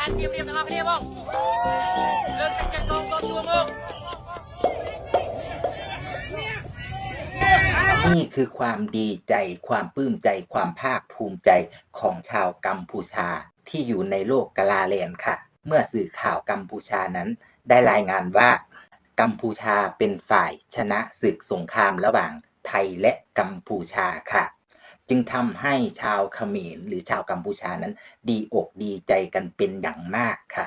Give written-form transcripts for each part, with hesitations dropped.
านทีมเรียมทั้งนี้บ้องเลิกจัดกองตัวมึงนี่คือความดีใจความปลื้มใจความภาคภูมิใจของชาวกัมพูชาที่อยู่ในโลกกาลาแลนด์ค่ะเมื่อสื่อข่าวกัมพูชานั้นได้รายงานว่ากัมพูชาเป็นฝ่ายชนะศึกสงครามระหว่างไทยและกัมพูชาค่ะจึงทำให้ชาวเขมรหรือชาวกัมพูชานั้นดีอกดีใจกันเป็นอย่างมากค่ะ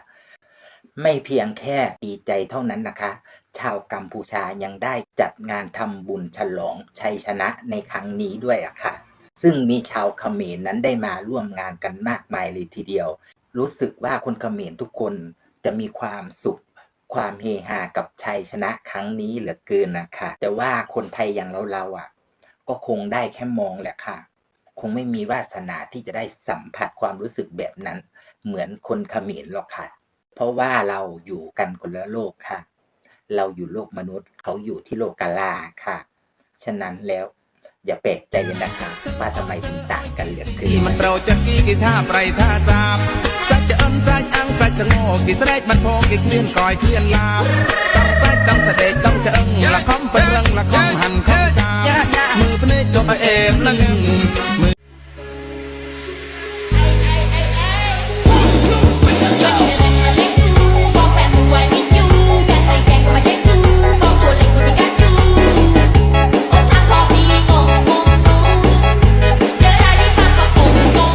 ไม่เพียงแค่ดีใจเท่านั้นนะคะชาวกัมพูชายังได้จัดงานทำบุญฉลองชัยชนะในครั้งนี้ด้วยค่ะซึ่งมีชาวเขมรนั้นได้มาร่วมงานกันมากมายเลยทีเดียวรู้สึกว่าคนเขมรทุกคนจะมีความสุขความเฮฮากับชัยชนะครั้งนี้เหลือเกินนะคะแต่ว่าคนไทยอย่างเราก็คงได้แค่มองแหละค่ะคงไม่มีวาสนาที่จะได้สัมผัสความรู้สึกแบบนั้นเหมือนคนเขมรหรอกค่ะเพราะว่าเราอยู่กันคนละโลกค่ะเราอยู่โลกมนุษย์เขาอยู่ที่โลกกาลาค่ะฉะนั้นแล้วอย่าแปลกใจเลยนะคะว่าทำไมถึงต่างกันเหลือเกินมันเราจะกีท่าไพรท่าสาบสัจจะอันใจอังสัจจะโง่กีแสดงมันโพกีเคลื่อนก่อยเคลื่อนลาต้องใจต้องเสด็จต้องจะละคอมเป็นเรื่องละคอมหันคอมชามือพเนจจบเอฟนั่ง